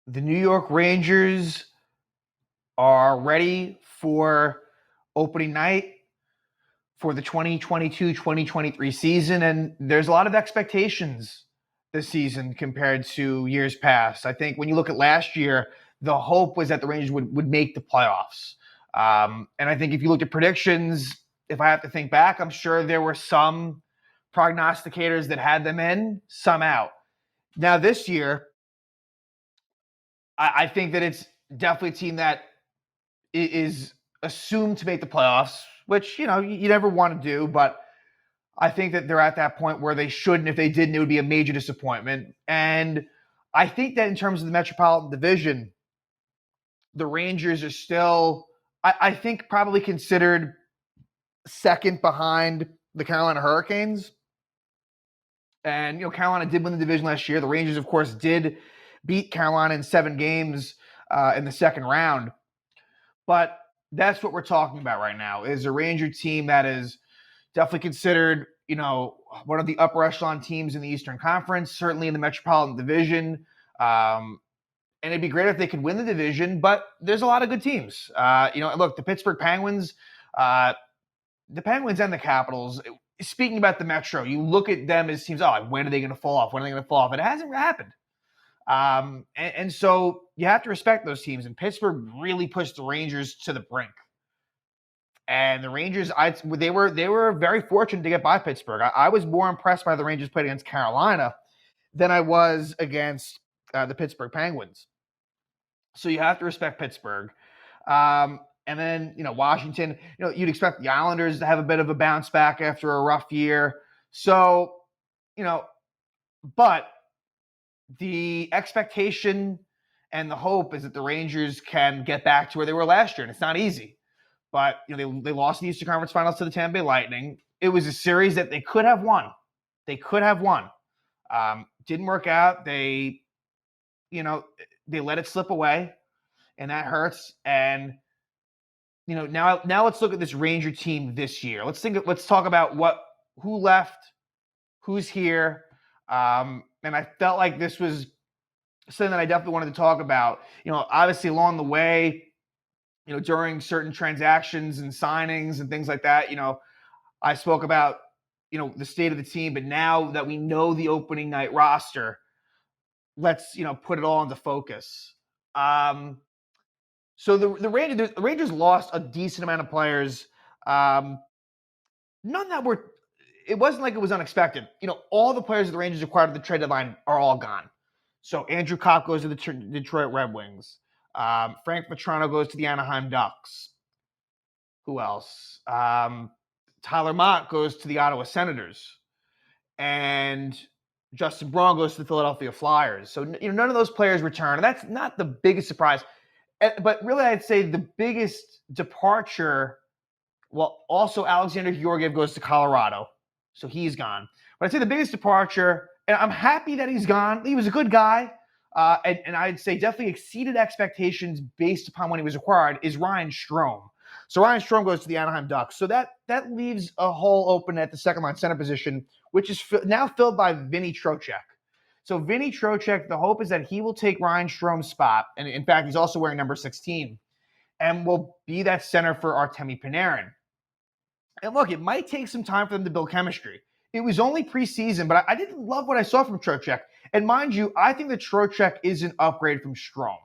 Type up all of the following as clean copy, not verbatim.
The New York Rangers are ready for opening night for the 2022-2023 season, and there's a lot of expectations this season compared to years past. I think when you look at last year, the hope was that the Rangers would make the playoffs. And I think if you looked at predictions, if I have to think back, I'm sure there were some prognosticators that had them in, some out. Now this year, I think that it's definitely a team that is assumed to make the playoffs, which you never want to do, but I think that they're at that point where they shouldn't. If they didn't, it would be a major disappointment. And I think that in terms of the Metropolitan Division, the Rangers are still, I think, probably considered second behind the Carolina Hurricanes. And Carolina did win the division last year. The Rangers, of course, did beat Carolina in 7 games in the second round. But that's what we're talking about right now, is a Ranger team that is definitely considered, one of the upper echelon teams in the Eastern Conference, certainly in the Metropolitan Division. And it'd be great if they could win the division, but there's a lot of good teams. Look, the Pittsburgh Penguins, and the Capitals, speaking about the Metro, you look at them as teams, when are they going to fall off? When are they going to fall off? And it hasn't happened. And so you have to respect those teams. And Pittsburgh really pushed the Rangers to the brink. And the Rangers, they were very fortunate to get by Pittsburgh. I was more impressed by the Rangers played against Carolina than I was against the Pittsburgh Penguins. So you have to respect Pittsburgh. And then, Washington, you'd expect the Islanders to have a bit of a bounce back after a rough year. So, but the expectation and the hope is that the Rangers can get back to where they were last year, and it's not easy. But they lost the Eastern Conference Finals to the Tampa Bay Lightning. It was a series that they could have won. Didn't work out. They let it slip away, and that hurts. And now let's look at this Ranger team this year. Let's talk about who left, who's here. And I felt like this was something that I definitely wanted to talk about. Obviously along the way, during certain transactions and signings and things like that, I spoke about, the state of the team. But now that we know the opening night roster, let's, put it all into focus. So the Rangers lost a decent amount of players. None that were, it wasn't like it was unexpected. All the players that the Rangers acquired at the trade deadline are all gone. So Andrew Kopp goes to the Detroit Red Wings. Frank Vatrano goes to the Anaheim Ducks. Who else? Tyler Mott goes to the Ottawa Senators. And Justin Braun goes to the Philadelphia Flyers. So, none of those players return. And that's not the biggest surprise. But really, I'd say the biggest departure, also Alexander Georgiev goes to Colorado. So he's gone. But I'd say the biggest departure, and I'm happy that he's gone. He was a good guy. And I'd say definitely exceeded expectations based upon when he was acquired, is Ryan Strome. So Ryan Strome goes to the Anaheim Ducks. So that leaves a hole open at the second-line center position, which is now filled by Vinny Trocheck. So Vinny Trocheck, the hope is that he will take Ryan Strome's spot. And in fact, he's also wearing number 16. And will be that center for Artemi Panarin. And look, it might take some time for them to build chemistry. It was only preseason, but I didn't love what I saw from Trocheck. And mind you, I think that Trocheck is an upgrade from Strome.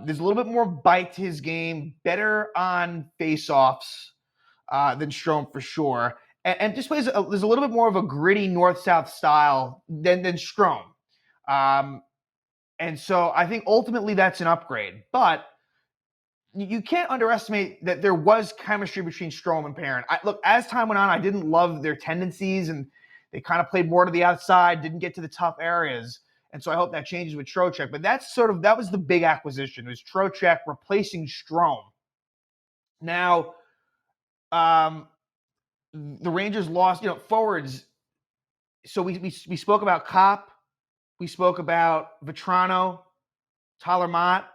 There's a little bit more bite to his game, better on face-offs than Strome for sure. And just there's a little bit more of a gritty north-south style than Strome. And so I think ultimately that's an upgrade. But you can't underestimate that there was chemistry between Strome and Panarin. Look, as time went on, I didn't love their tendencies, and they kind of played more to the outside, didn't get to the tough areas. And so I hope that changes with Trocheck. But that was the big acquisition, was Trocheck replacing Strome. Now, the Rangers lost, forwards. So we spoke about Kopp, we spoke about Vatrano, Tyler Mott,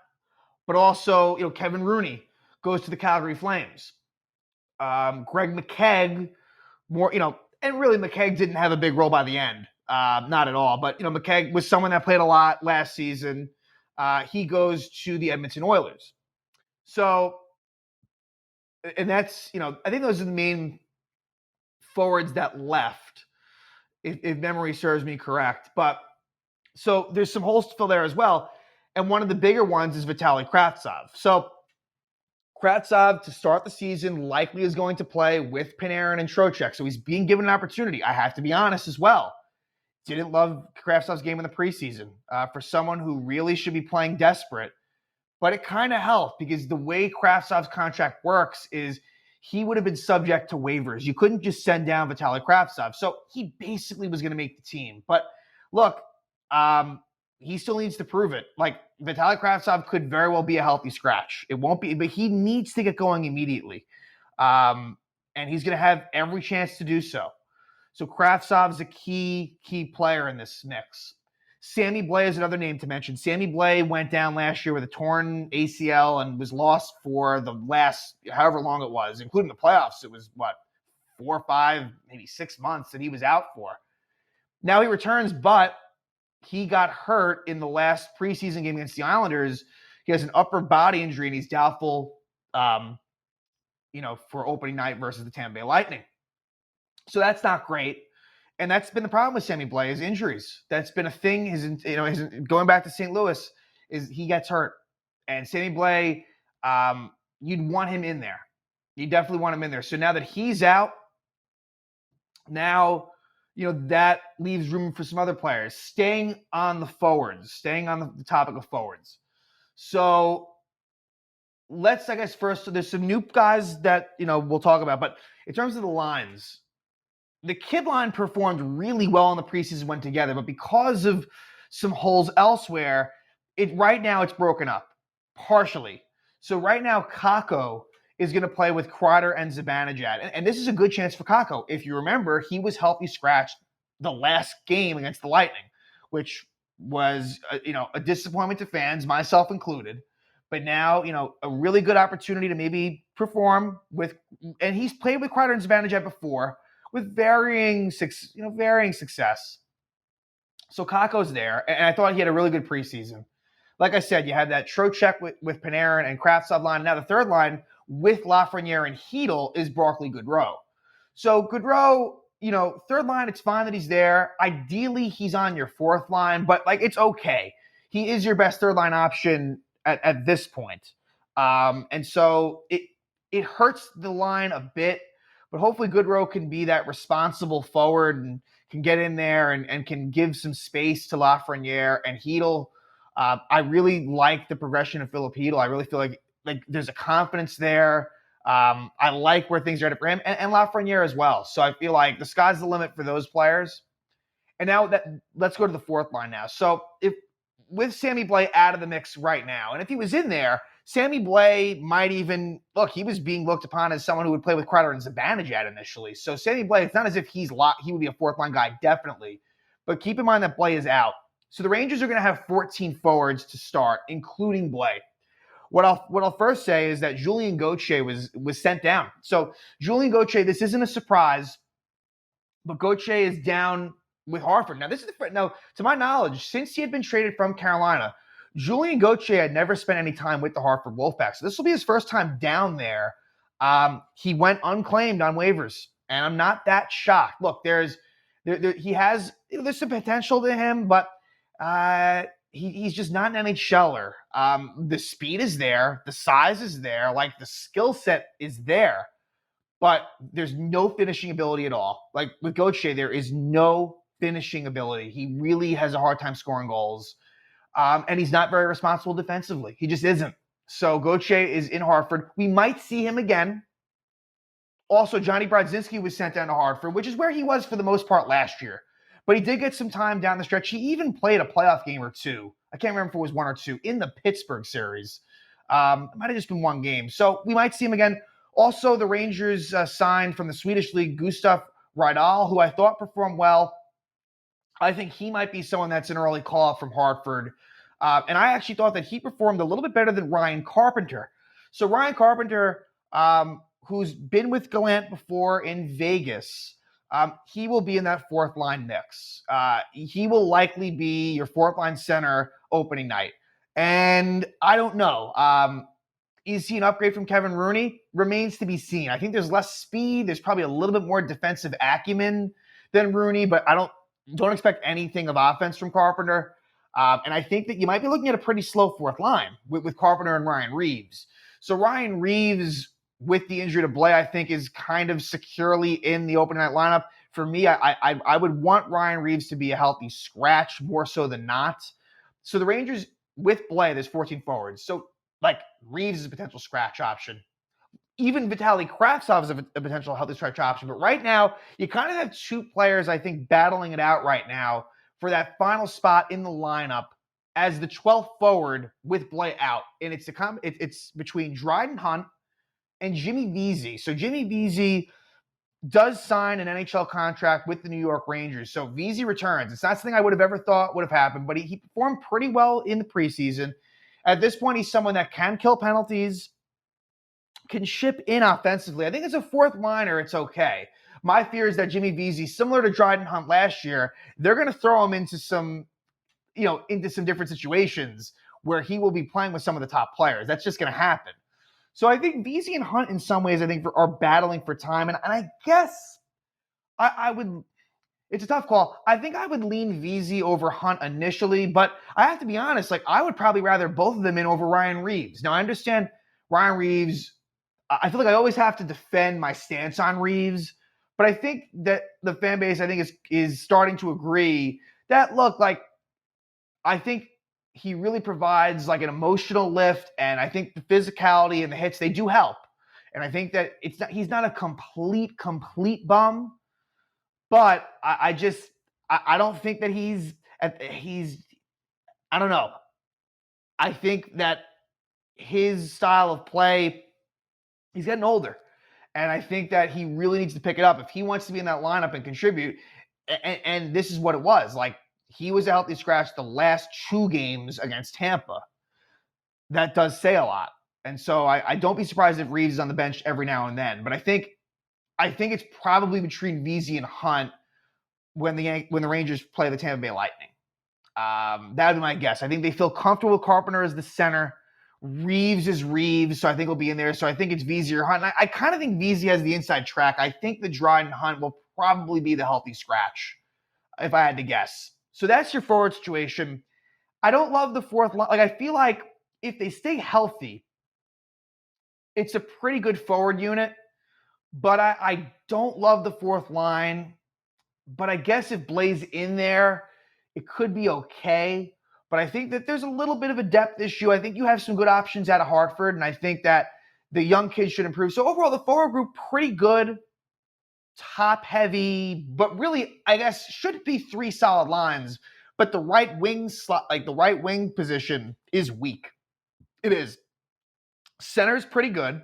but also, Kevin Rooney goes to the Calgary Flames. Greg McKegg, and really McKegg didn't have a big role by the end. Not at all. But, McKegg was someone that played a lot last season. he goes to the Edmonton Oilers. So, and that's, I think those are the main forwards that left, if memory serves me correct. But so there's some holes to fill there as well. And one of the bigger ones is Vitaly Kravtsov. So Kravtsov, to start the season, likely is going to play with Panarin and Trocheck. So he's being given an opportunity. I have to be honest as well. Didn't love Kravtsov's game in the preseason. For someone who really should be playing desperate, but it kind of helped because the way Kravtsov's contract works is he would have been subject to waivers. You couldn't just send down Vitaly Kravtsov. So he basically was going to make the team. But look, he still needs to prove it. Like, Vitaly Kravtsov could very well be a healthy scratch. It won't be, but he needs to get going immediately. And he's going to have every chance to do so. So Kravtsov's a key player in this mix. Sammy Blais is another name to mention. Sammy Blais went down last year with a torn ACL and was lost for the last, however long it was, including the playoffs. It was, 4 or 5, maybe 6 months that he was out for. Now he returns, but he got hurt in the last preseason game against the Islanders. He has an upper body injury, and he's doubtful, for opening night versus the Tampa Bay Lightning. So that's not great. And that's been the problem with Sammy Blais, is injuries. That's been a thing. His going back to St. Louis, is he gets hurt. And Sammy Blais, you'd want him in there. You definitely want him in there. So now that he's out, that leaves room for some other players. Staying on the topic of forwards. So let's, I guess, first, so there's some new guys that, we'll talk about. But in terms of the lines, the kid line performed really well in the preseason when together, but because of some holes elsewhere, right now it's broken up, partially. So right now, Kakko is going to play with Kreider and Zibanejad. And this is a good chance for Kakko. If you remember, he was healthy scratched the last game against the Lightning, which was, a disappointment to fans, myself included. But now, a really good opportunity to maybe perform with, and he's played with Kreider and Zibanejad before, with varying success. So Kakko's there, and I thought he had a really good preseason. Like I said, you had that Trocheck with Panarin and Kravtsov line. Now the third line with Lafreniere and Hedl is Barkowski-Goodrow. So Goodrow, third line, it's fine that he's there. Ideally, he's on your fourth line, but it's okay. He is your best third line option at this point. And so it hurts the line a bit. But hopefully Goodrow can be that responsible forward and can get in there and can give some space to Lafreniere and Hedl. I really like the progression of Filip Hedl. I really feel like there's a confidence there. I like where things are headed for him and Lafreniere as well. So I feel like the sky's the limit for those players. And now let's go to the fourth line now. So with Sammy Blais out of the mix right now, and if he was in there, Sammy Blais might even he was being looked upon as someone who would play with Kreider and Zibanejad initially. So Sammy Blais, it's not as if he would be a fourth line guy, definitely. But keep in mind that Blais is out. So the Rangers are going to have 14 forwards to start, including Blais. What I'll first say is that Julien Gauthier was sent down. So Julien Gauthier, this isn't a surprise, but Gauthier is down with Hartford. Now, to my knowledge, since he had been traded from Carolina, Julien Gauthier had never spent any time with the Hartford Wolfpack. So this will be his first time down there. He went unclaimed on waivers, and I'm not that shocked. Look, there's some potential to him, but he's just not an NHLer. The speed is there, the size is there, the skill set is there, but there's no finishing ability at all. With Gauthier, there is no finishing ability. He really has a hard time scoring goals. And he's not very responsible defensively. He just isn't. So Gauthier is in Hartford. We might see him again. Also, Johnny Brodzinski was sent down to Hartford, which is where he was for the most part last year. But he did get some time down the stretch. He even played a playoff game or two. I can't remember if it was one or two in the Pittsburgh series. It might have just been one game. So we might see him again. Also, the Rangers signed from the Swedish league Gustav Rydal, who I thought performed well. I think he might be someone that's an early call-up from Hartford. And I actually thought that he performed a little bit better than Ryan Carpenter. So Ryan Carpenter, who's been with Gallant before in Vegas, he will be in that fourth line mix. He will likely be your fourth line center opening night. And I don't know. Is he an upgrade from Kevin Rooney? Remains to be seen. I think there's less speed. There's probably a little bit more defensive acumen than Rooney, but I don't expect anything of offense from Carpenter. And I think that you might be looking at a pretty slow fourth line with Carpenter and Ryan Reeves. So Ryan Reeves, with the injury to Blair, I think is kind of securely in the opening night lineup. For me, I would want Ryan Reeves to be a healthy scratch more so than not. So the Rangers, with Blair, there's 14 forwards. So like Reeves is a potential scratch option. Even Vitaly Kravtsov is a potential healthy scratch option. But right now, you kind of have two players, I think, battling it out right now for that final spot in the lineup as the 12th forward with Blair out. And it's between Dryden Hunt and Jimmy Vesey. So Jimmy Vesey does sign an NHL contract with the New York Rangers. So Vesey returns. It's not something I would have ever thought would have happened, but he performed pretty well in the preseason. At this point, he's someone that can kill penalties, can ship in offensively. I think as a fourth liner, it's okay. My fear is that Jimmy Vesey, similar to Dryden Hunt last year, they're going to throw him into some different situations where he will be playing with some of the top players. That's just going to happen. So I think Vesey and Hunt, in some ways, I think are battling for time. And I guess I would – it's a tough call. I think I would lean Vesey over Hunt initially. But I have to be honest, like I would probably rather both of them in over Ryan Reeves. Now, I understand Ryan Reeves – I feel like I always have to defend my stance on Reeves. But I think that the fan base, I think, is starting to agree that, look, like I think – he really provides like an emotional lift, and I think the physicality and the hits, they do help. And I think that he's not a complete bum, but I don't think that he's I don't know. I think that his style of play, he's getting older, and I think that he really needs to pick it up if he wants to be in that lineup and contribute. And this is what it was like. He was a healthy scratch the last 2 games against Tampa. That does say a lot. And so I don't be surprised if Reeves is on the bench every now and then. But I think it's probably between Vesey and Hunt when the Rangers play the Tampa Bay Lightning. That would be my guess. I think they feel comfortable with Carpenter as the center. Reeves is Reeves, so I think he'll be in there. So I think it's Vesey or Hunt. And I kind of think Vesey has the inside track. I think the Dryden Hunt will probably be the healthy scratch, if I had to guess. So that's your forward situation. I don't love the fourth line. Like, I feel like if they stay healthy, it's a pretty good forward unit. But I don't love the fourth line. But I guess if Blair's in there, it could be okay. But I think that there's a little bit of a depth issue. I think you have some good options out of Hartford, and I think that the young kids should improve. So overall, the forward group, pretty good. Top heavy, but really, I guess, should be 3 solid lines. But the right wing slot, like the right wing position, is weak. It is. Center's pretty good.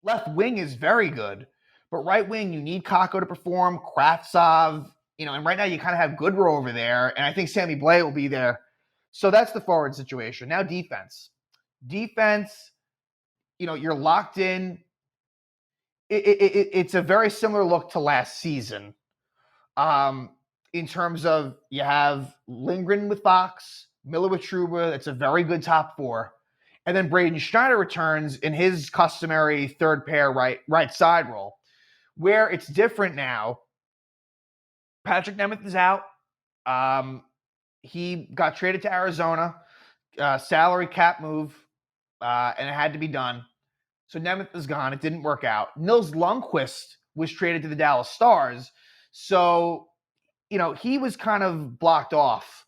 Left wing is very good. But right wing, you need Kakko to perform, Kravtsov, and right now you kind of have Goodrow over there, and I think Sammy Blais will be there. So that's the forward situation. Now defense. Defense, you're locked in. It's a very similar look to last season in terms of you have Lindgren with Fox, Miller with Trouba. That's a very good top 4. And then Braden Schneider returns in his customary third pair right side role. Where it's different now, Patrick Nemeth is out. He got traded to Arizona, salary cap move, and it had to be done. So Nemeth is gone. It didn't work out. Nils Lundqvist was traded to the Dallas Stars. So, he was kind of blocked off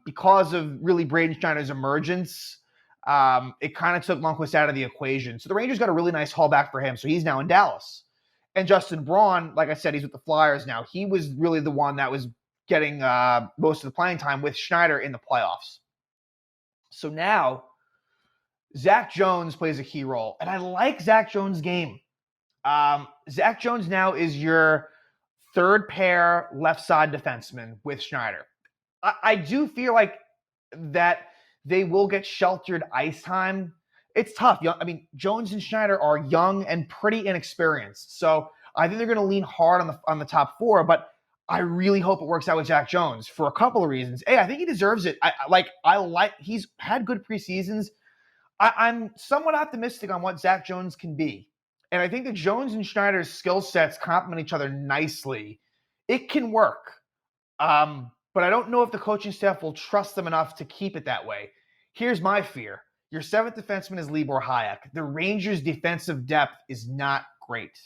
because of really Braden Schneider's emergence. It kind of took Lundqvist out of the equation. So the Rangers got a really nice haul back for him. So he's now in Dallas. And Justin Braun, like I said, he's with the Flyers now. He was really the one that was getting most of the playing time with Schneider in the playoffs. So now Zach Jones plays a key role. And I like Zach Jones' game. Zach Jones now is your third pair left side defenseman with Schneider. I do feel like that they will get sheltered ice time. It's tough. Jones and Schneider are young and pretty inexperienced. So I think they're going to lean hard on the top 4. But I really hope it works out with Zach Jones for a couple of reasons. A, I think he deserves it. He's had good preseasons. I'm somewhat optimistic on what Zach Jones can be. And I think that Jones and Schneider's skill sets complement each other nicely. It can work. But I don't know if the coaching staff will trust them enough to keep it that way. Here's my fear. Your seventh defenseman is Libor Hayek. The Rangers' defensive depth is not great.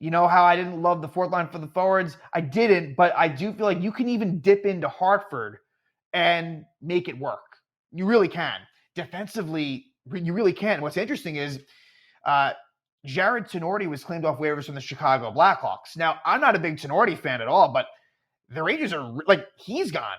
You know how I didn't love the fourth line for the forwards? I didn't, but I do feel like you can even dip into Hartford and make it work. You really can. Defensively, you really can. What's interesting is Jared Tenorti was claimed off waivers from the Chicago Blackhawks. Now, I'm not a big Tenorti fan at all, but the Rangers are he's gone.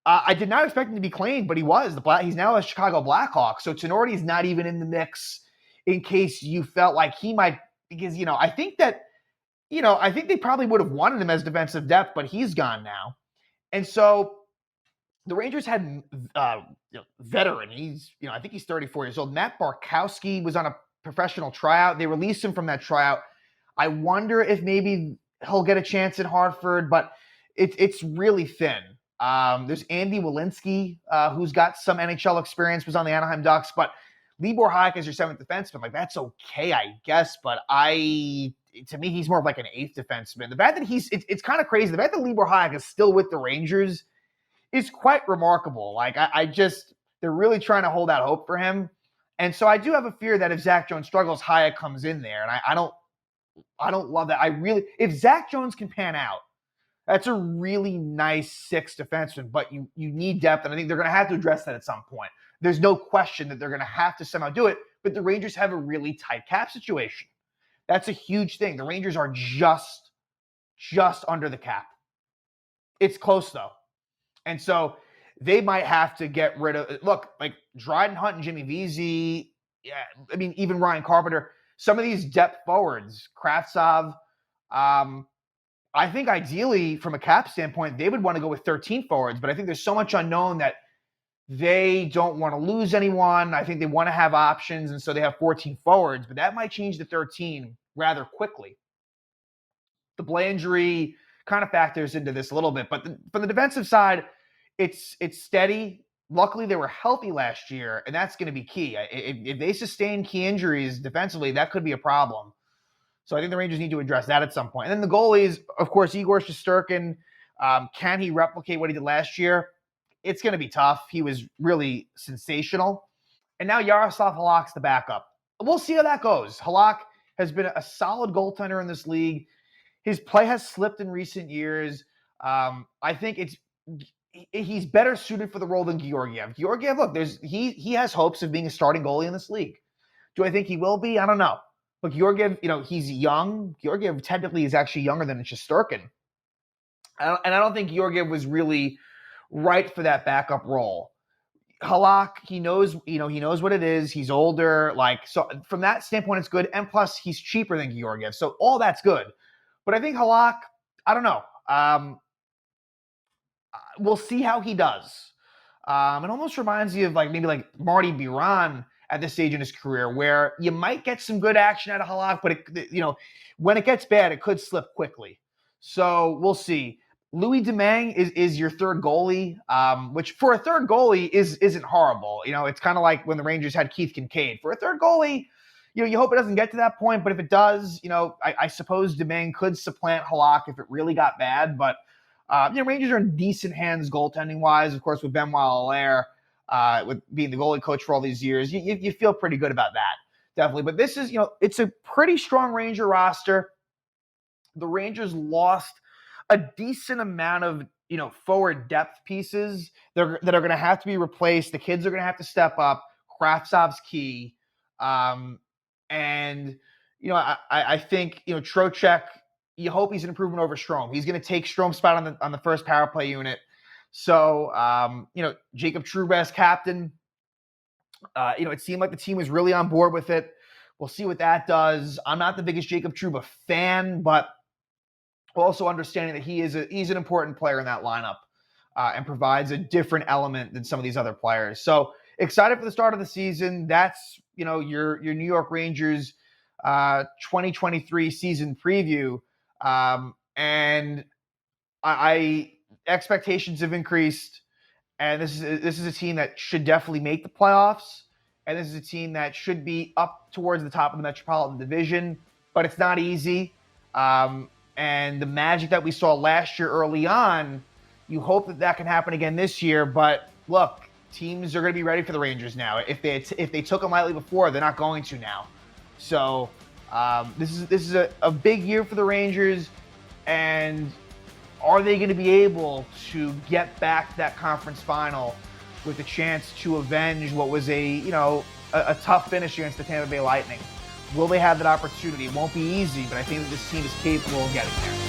I did not expect him to be claimed, but he was. He's now a Chicago Blackhawk. So Tenorti's not even in the mix in case you felt like he might, because, I think they probably would have wanted him as defensive depth, but he's gone now. And so the Rangers had veteran. I think he's 34 years old. Matt Barkowski was on a professional tryout. They released him from that tryout. I wonder if maybe he'll get a chance in Hartford, but it's really thin. There's Andy Walensky, who's got some NHL experience, was on the Anaheim Ducks, but Libor Hayek is your seventh defenseman. That's okay, I guess, but to me, he's more of like an eighth defenseman. The fact that it's kind of crazy. The fact that Libor Hayek is still with the Rangers is quite remarkable. They're really trying to hold out hope for him. And so I do have a fear that if Zach Jones struggles, Hayek comes in there. And I don't love that. If Zach Jones can pan out, that's a really nice sixth defenseman, but you need depth, and I think they're going to have to address that at some point. There's no question that they're going to have to somehow do it, but the Rangers have a really tight cap situation. That's a huge thing. The Rangers are just under the cap. It's close, though. And so they might have to get rid of – look, Dryden Hunt and Jimmy Vesey, even Ryan Carpenter, some of these depth forwards, Kravtsov, I think ideally, from a cap standpoint, they would want to go with 13 forwards, but I think there's so much unknown that they don't want to lose anyone. I think they want to have options, and so they have 14 forwards, but that might change to 13 rather quickly. The Blair injury kind of factors into this a little bit, but from the defensive side, it's steady. Luckily, they were healthy last year, and that's going to be key. If they sustain key injuries defensively, that could be a problem. So I think the Rangers need to address that at some point. And then the goalies, of course, Igor Shesterkin. Can he replicate what he did last year? It's going to be tough. He was really sensational. And now Yaroslav Halak's the backup. We'll see how that goes. Halak has been a solid goaltender in this league. His play has slipped in recent years. I think he's better suited for the role than Georgiev. Georgiev, look, he has hopes of being a starting goalie in this league. Do I think he will be? I don't know. But Georgiev, he's young. Georgiev technically is actually younger than Shesterkin. And I don't think Georgiev was really right for that backup role. Halak, he knows what it is. He's older. So from that standpoint, it's good. And plus, he's cheaper than Georgiev. So all that's good. But I think Halak, I don't know. We'll see how he does. It almost reminds you of maybe Marty Biron at this stage in his career, where you might get some good action out of Halak, but when it gets bad, it could slip quickly. So we'll see. Louis Domingue is your third goalie, which for a third goalie isn't horrible. It's kind of like when the Rangers had Keith Kincaid. For a third goalie, you hope it doesn't get to that point, but if it does, I suppose Domingue could supplant Halak if it really got bad. But Rangers are in decent hands goaltending wise, of course, with Benoit Allaire. With being the goalie coach for all these years, you feel pretty good about that, definitely. But this is, it's a pretty strong Ranger roster. The Rangers lost a decent amount of, forward depth pieces that are going to have to be replaced. The kids are going to have to step up. Kravtsov's key. I think, Trocheck, you hope he's an improvement over Strome. He's going to take Strome's spot on the first power play unit. So, Jacob Trouba, captain, it seemed like the team was really on board with it. We'll see what that does. I'm not the biggest Jacob Trouba fan, but also understanding that he's an important player in that lineup and provides a different element than some of these other players. So excited for the start of the season. That's, your New York Rangers 2023 season preview. And I expectations have increased, and this is a team that should definitely make the playoffs, and this is a team that should be up towards the top of the Metropolitan Division, but it's not easy. And the magic that we saw last year early on, you hope that can happen again this year. But look, teams are going to be ready for the Rangers now. If they took them lightly before, they're not going to now. So this is a big year for the Rangers, and are they going to be able to get back to that conference final with a chance to avenge what was a tough finish against the Tampa Bay Lightning? Will they have that opportunity? It won't be easy, but I think that this team is capable of getting there.